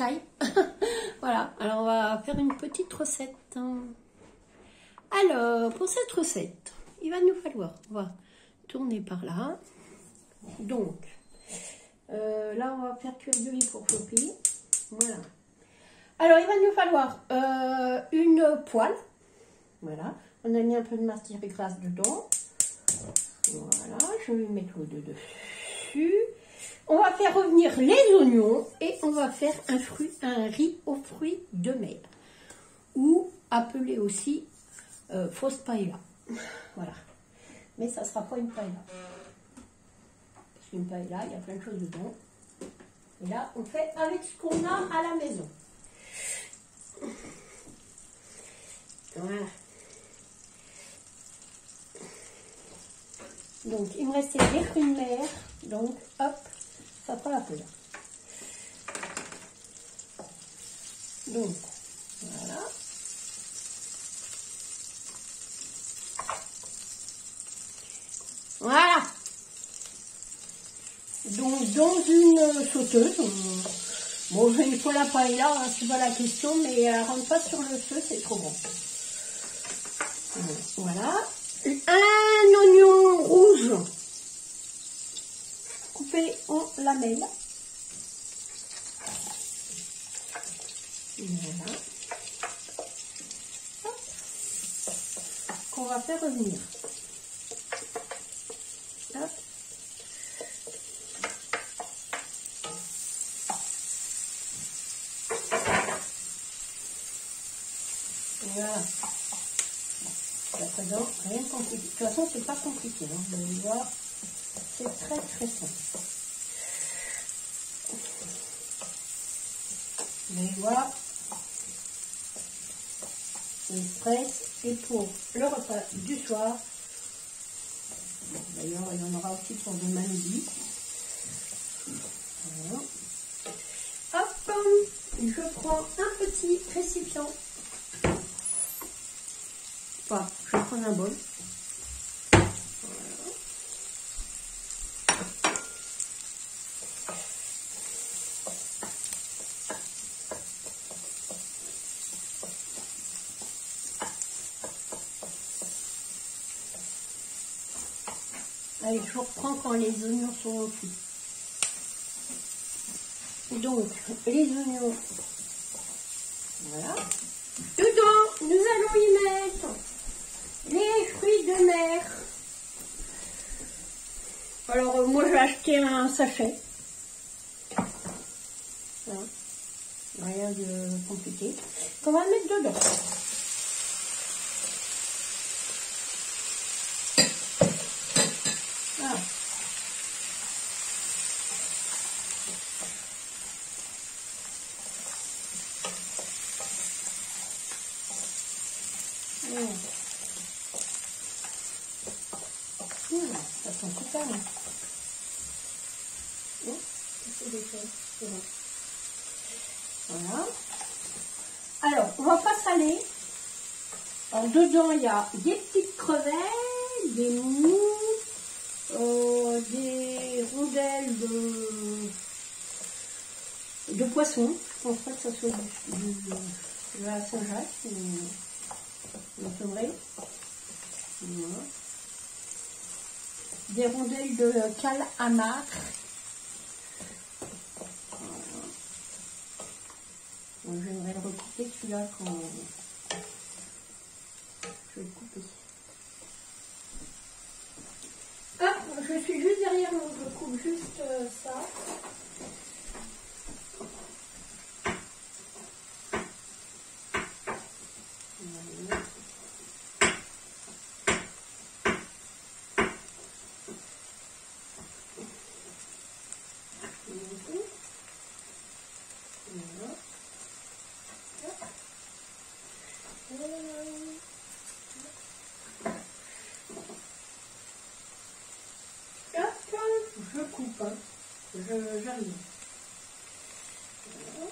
caille. Voilà, alors on va faire une petite recette. Alors, pour cette recette, il va nous falloir, on va tourner par là. Donc, là on va faire cuire du riz pour Floppy. Voilà. Alors, il va nous falloir une poêle. Voilà, on a mis un peu de matière grasse dedans. Voilà, je vais mettre l'eau dessus. On va faire revenir les oignons et on va faire un riz aux fruits de mer, ou appelé aussi fausse paella. Voilà, mais ça ne sera pas une paella. Parce qu'une paella, il y a plein de choses dedans. Et là, on fait avec ce qu'on a à la maison. Voilà. Donc, il me restait des fruits de mer. Donc, hop, ça prend la paella. Donc, voilà. Voilà. Donc, dans une sauteuse, bon, il faut la paella, hein, c'est pas la question, mais elle rentre pas sur le feu, c'est trop bon. Voilà. Un oignon rouge coupé en lamelles. Voilà. Hop. Qu'on va faire revenir. Hop. Voilà. À présent, rien de compliqué. De toute façon, c'est pas compliqué. Hein. Vous allez voir, c'est très très simple. Vous allez voir, c'est stress. Et pour le repas du soir, d'ailleurs, il y en aura aussi pour demain midi. Voilà. Hop, je prends un petit récipient. Enfin, je vais prendre un bol. Voilà. Allez, je reprends quand les oignons sont cuits. Donc, les oignons, voilà. Dedans, nous allons y mettre les fruits de mer. Alors, moi, j'ai acheté un sachet. Voilà. Rien de compliqué. Qu'on va mettre dedans. Voilà. Voilà, ça sent super bon. Non, c'est bon. Voilà. Alors, on va pas saler. Alors, dedans, il y a des petites crevettes, des mous, des rondelles de poisson. Je pense pas que ça soit de la Saint-Jacques, mais c'est vrai. Voilà. Des rondelles de calamar. Voilà. Donc, j'aimerais le recouper celui-là quand je vais le couper. Hop, je suis juste derrière, donc je coupe juste ça. Voilà. Je coupe, hein. J'arrive. Voilà.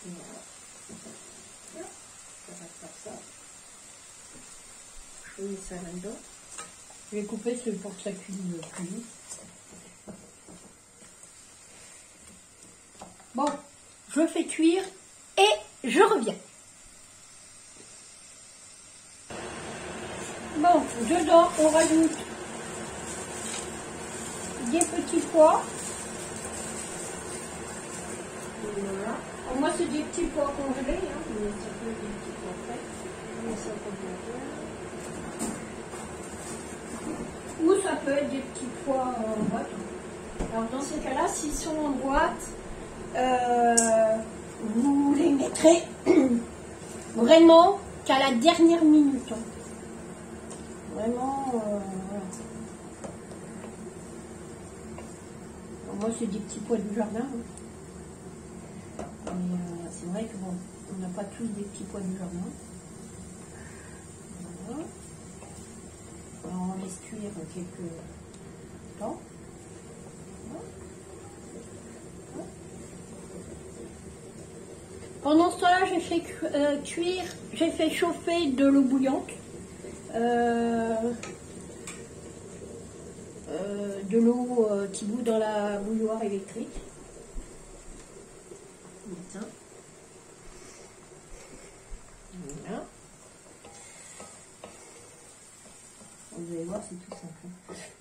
Voilà. Ça va faire ça. Je Je mets ça là-dedans. Je vais couper ce pour que ça cuise plus vite. Bon, je fais cuire et je reviens. Bon, dedans, on rajoute des petits pois. Voilà. Alors, moi, c'est des petits pois congelés, hein, mais ça peut être des petits pois frais. On met ça comme ou ça peut être des petits pois en boîte. Alors, dans ces cas-là, s'ils sont en boîte, vous les mettrez vraiment qu'à la dernière minute. Hein. Vraiment, voilà. Alors, moi, c'est des petits pois du jardin. Hein. Mais c'est vrai que bon, on n'a pas tous des petits pois du jardin. Voilà. Alors, on laisse cuire quelques temps. Pendant ce temps-là, j'ai fait cuire, j'ai fait chauffer de l'eau bouillante. De l'eau qui bout dans la bouilloire électrique. Voilà. Vous allez voir, c'est tout simple.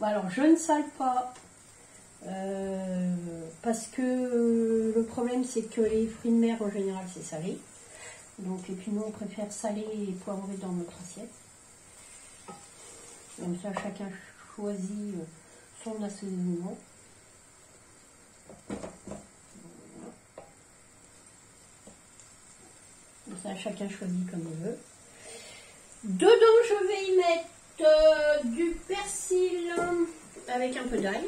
Bon, alors, je ne sale pas parce que le problème, c'est que les fruits de mer, en général, c'est salé. Donc, et puis nous, on préfère saler et poivrer dans notre assiette. Comme ça, chacun choisit son assaisonnement. Comme ça, chacun choisit comme il veut. Dedans, je vais y mettre du persil avec un peu d'ail.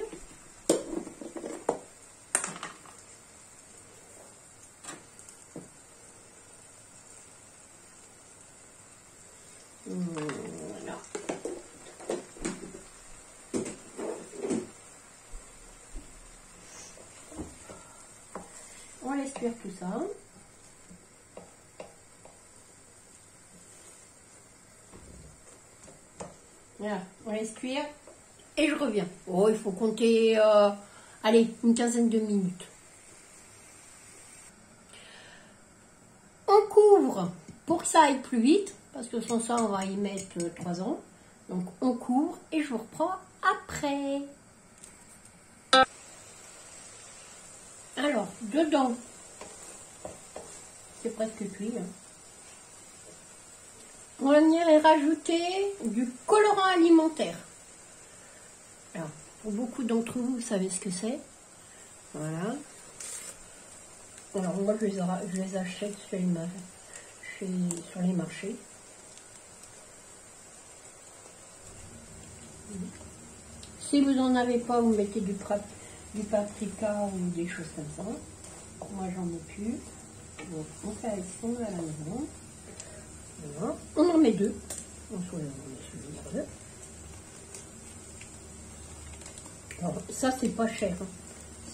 Voilà. On laisse cuire tout ça. Voilà, on laisse cuire et je reviens. Oh, il faut compter, allez, une quinzaine de minutes. On couvre pour que ça aille plus vite, parce que sans ça, on va y mettre 3 ans. Donc, on couvre et je vous reprends après. Alors, dedans, c'est presque cuit. Hein. On va venir y rajouter du colorant alimentaire. Alors, pour beaucoup d'entre vous, vous savez ce que c'est. Voilà. Alors, moi, je les achète sur les marchés. Si vous n'en avez pas, vous mettez du paprika ou des choses comme ça. Moi, j'en ai plus. Donc, on fait avec ce qu'on a à la maison. Voilà. On en met 2. On met celui-là. Alors, ça, c'est pas cher. Hein.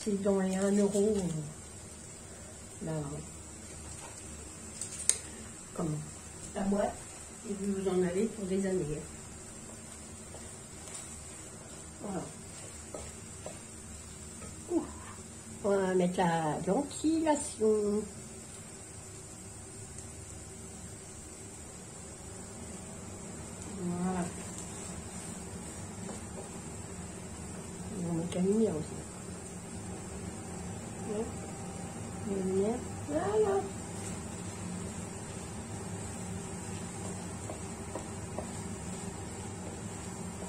C'est dans les 1 euro. Là, comment la boîte. Et vous en avez pour des années. Voilà. Ouf. On va mettre la ventilation. Voilà. On va mettre la lumière aussi. Ouais. La lumière. Voilà.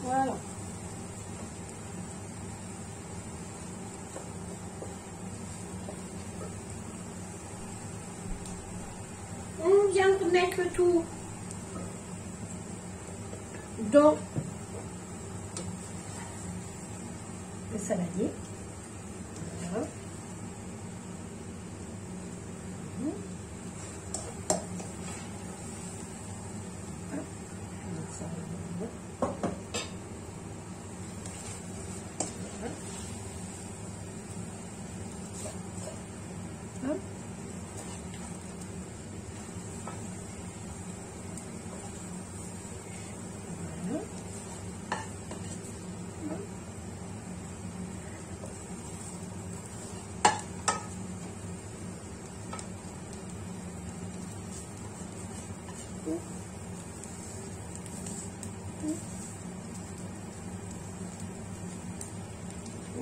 Voilà. On vient de mettre le tout dans le saladier. Voilà.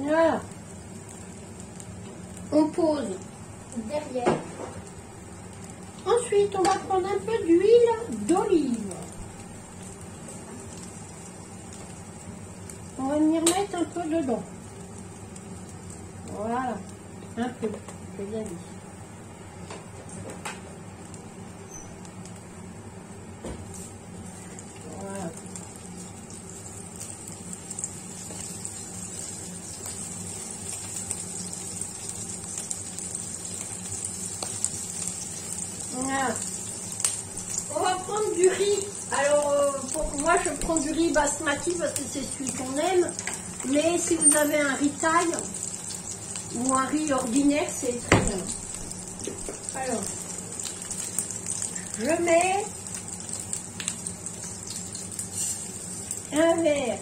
Voilà. On pose derrière. Ensuite, on va prendre un peu d'huile d'olive. On va venir mettre un peu dedans. Voilà. Un peu, je bien dit. Voilà. Voilà. On va prendre du riz. Alors, pour moi, je prends du riz basmati parce que c'est celui qu'on aime. Mais si vous avez un riz thaï ou un riz ordinaire, c'est très bien. Alors, je mets un verre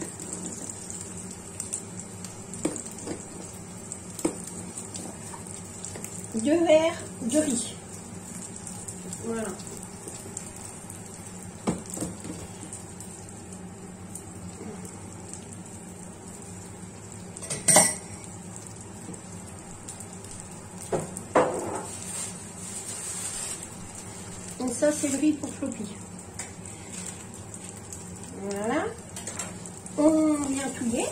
deux verres de riz. Voilà. Donc ça, c'est le riz pour floppy. Voilà. On vient touiller.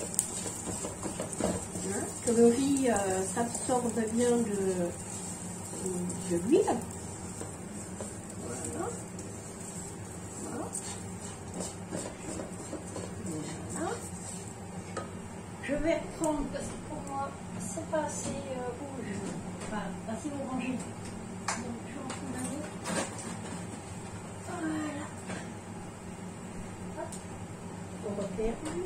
Hein, que le riz s'absorbe bien de l'huile. Voilà. Voilà. Voilà. Je vais reprendre parce que pour moi, c'est pas assez rouge. Enfin, assez orangé. Donc, je vais en prendre un autre. Voilà. Hop. On referme.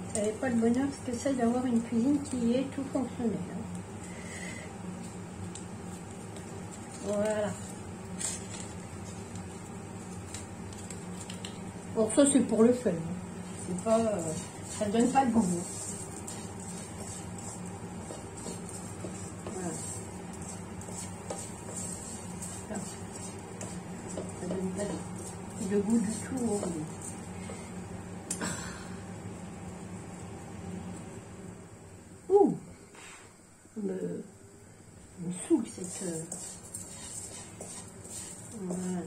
Vous savez pas le bonheur ce que c'est d'avoir une cuisine qui est tout fonctionnelle. Hein. Voilà. Bon, ça c'est pour le fun. C'est pas, ça donne pas de goût. Voilà. Ça donne pas de goût du tout au riz. Ouh, me saoule cette. Voilà.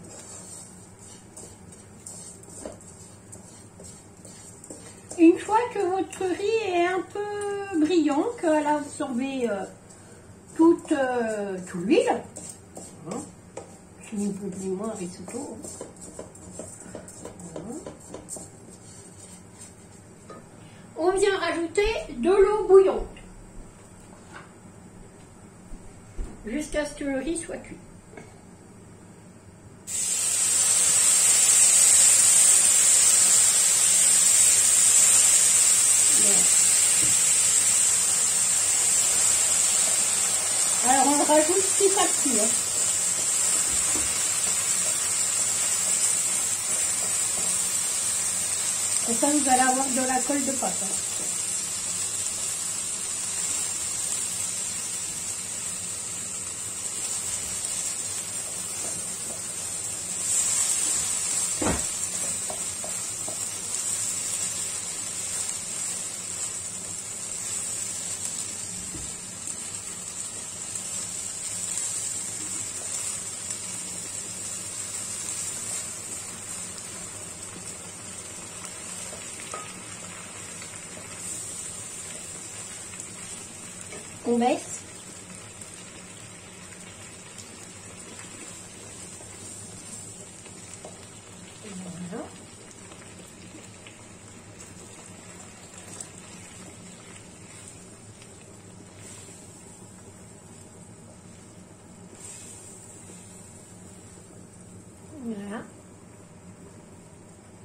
Une fois que votre riz est un peu brillant, qu'elle a absorbé toute l'huile, hein, c'est ni plus ni moins un risotto. Voilà. On vient rajouter de l'eau bouillante jusqu'à ce que le riz soit cuit. Alors on le rajoute petit à petit. Hein. Comme ça vous allez avoir de la colle de pâte. Hein. On baisse. Voilà. Voilà.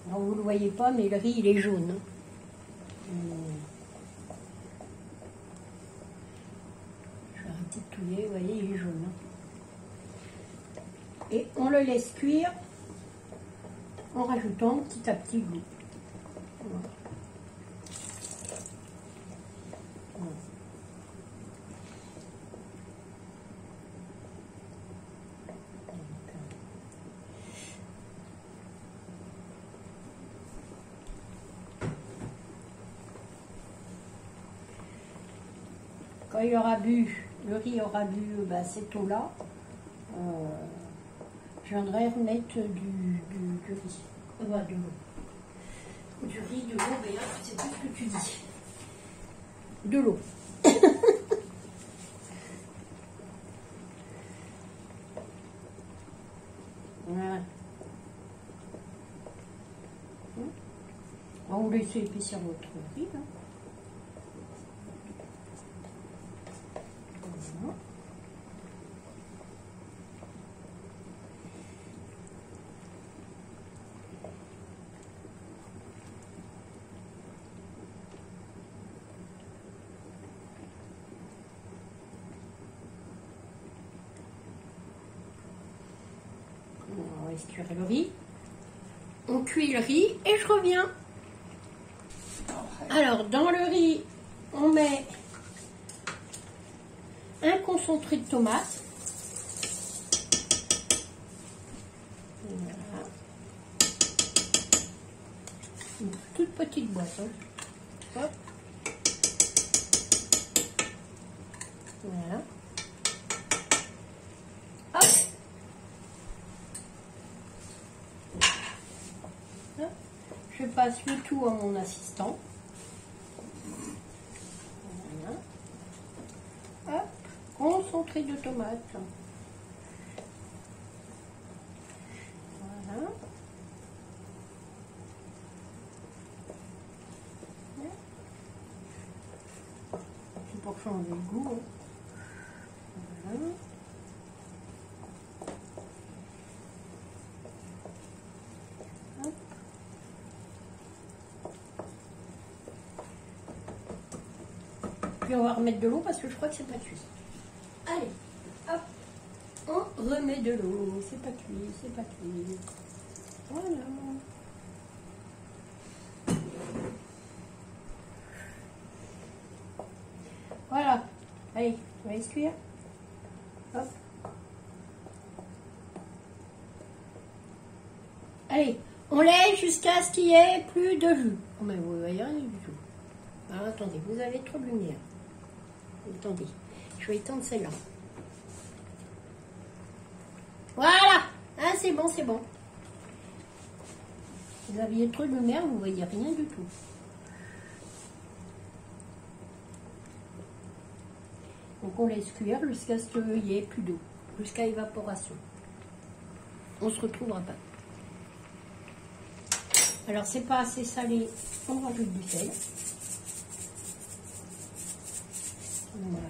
Alors vous ne le voyez pas, mais le riz il est jaune. Vous voyez, il est jaune. Et on le laisse cuire en rajoutant petit à petit l'eau. Voilà. Voilà. quand il aura bu, le riz aura bu cette eau-là, je viendrai remettre du riz. De l'eau. Du riz, de l'eau, mais là, je sais plus ce que tu dis. De l'eau. Voilà. On va vous laisser épaissir votre riz. Là. Voilà. On laisse cuire le riz. On cuit le riz et je reviens. Alors, dans le riz, on met un concentré de tomate. Voilà. Une toute petite boîte. Hein. Hop. Voilà. Hop. Je passe le tout à mon assistant. Voilà. Hop. Concentré de tomate. Voilà. C'est pour changer le goût. Hein. Voilà. Puis on va remettre de l'eau parce que je crois que c'est pas cuit. Allez, hop, on remet de l'eau. C'est pas cuit, c'est pas cuit. Voilà. Voilà. Allez, on va laisser cuire. Hop. Allez, on laisse jusqu'à ce qu'il n'y ait plus de jus. Oh, mais vous voyez rien du tout. Alors attendez, vous avez trop de lumière. Attendez, je vais éteindre celle-là. Voilà. Ah, c'est bon, c'est bon. Vous aviez trop de lumière, vous ne voyez rien du tout. Donc on laisse cuire jusqu'à ce qu'il n'y ait plus d'eau, jusqu'à évaporation. On se retrouvera pas. Alors c'est pas assez salé, on rajoute du sel. Voilà.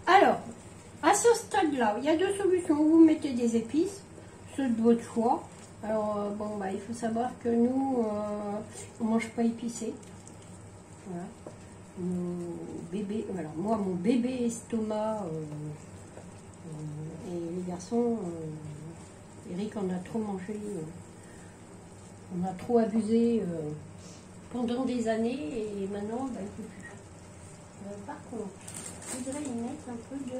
Alors, à ce stade-là, il y a deux solutions. Vous mettez des épices, ceux de votre choix. Alors, il faut savoir que nous, on ne mange pas épicé. Voilà. Nos bébés, alors moi, mon bébé estomac et les garçons, Eric en a trop mangé. On a trop abusé pendant des années et maintenant, il ne peut plus. Par contre, je voudrais y mettre un peu de...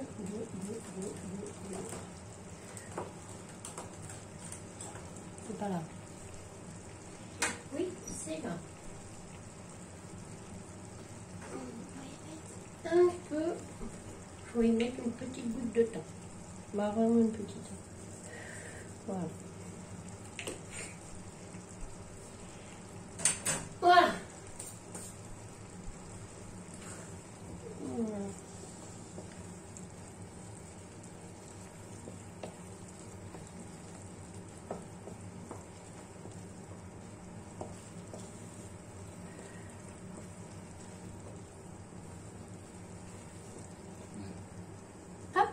C'est pas là. Oui, c'est là. Un peu. Je vais y mettre une petite goutte de thym. Vraiment une petite. Voilà. Voilà. Hop.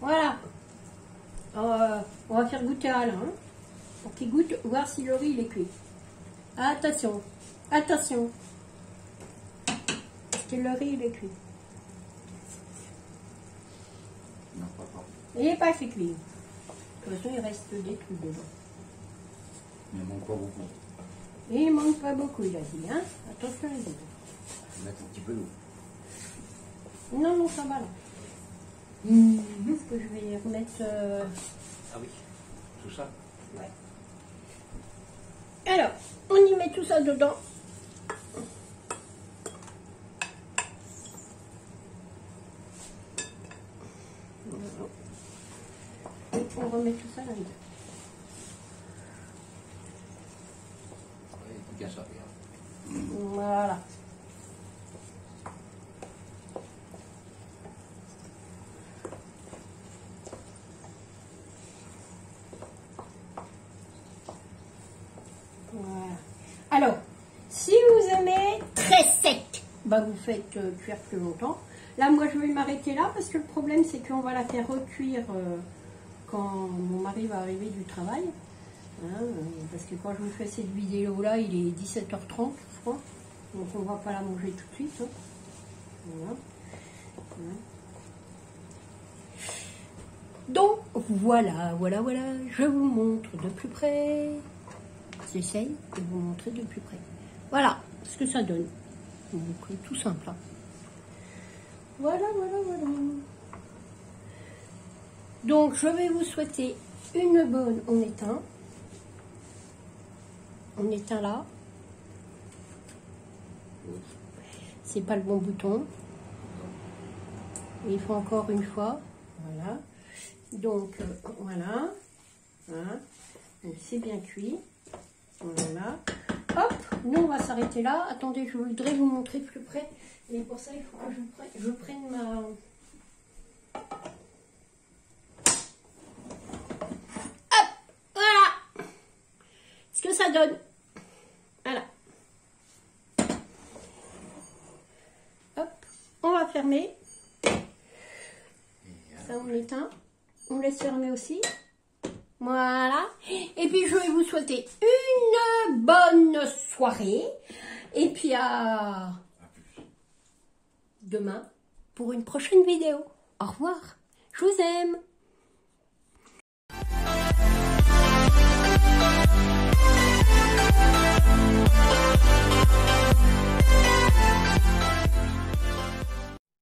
Voilà. On va faire goûter à Alain, hein, pour qu'il goûte, voir si le riz il est cuit. Attention, attention. Est-ce que le riz il est cuit? Non, pas encore. Il n'est pas assez cuit. De toute façon, il reste des trucs dedans. Il ne manque pas beaucoup. Et il ne manque pas beaucoup, il a dit. Hein. Attention les autres. Mettre un petit peu d'eau. Non, non, ça va là. Est-ce que je vais remettre... Ah oui, tout ça. Ouais. Alors, on y met tout ça dedans. Et on remet tout ça là-dedans. Oui, bien ça, bien. Voilà. Voilà. Alors, si vous aimez très sec, bah vous faites cuire plus longtemps. Là, moi, je vais m'arrêter là parce que le problème, c'est qu'on va la faire recuire quand mon mari va arriver du travail. Hein, parce que quand je vous fais cette vidéo-là, il est 17h30, je crois. Donc, on ne va pas la manger tout de suite. Hein. Voilà. Voilà. Donc, voilà. Je vous montre de plus près. J'essaye de vous montrer de plus près. Voilà ce que ça donne. Donc, tout simple. Hein. Voilà. Donc, je vais vous souhaiter une bonne... On éteint. On éteint là. C'est pas le bon bouton. Il faut encore une fois. Voilà. Donc, voilà. Hein. Donc, c'est bien cuit. Voilà. Hop, nous on va s'arrêter là. Attendez, je voudrais vous montrer plus près. Mais pour ça, il faut que je prenne ma... Hop, voilà. Ce que ça donne. Voilà. Hop, on va fermer. Ça, on éteint. On laisse fermer aussi. Voilà. Et puis, je vais vous souhaiter une bonne soirée. Et puis, à demain pour une prochaine vidéo. Au revoir. Je vous aime.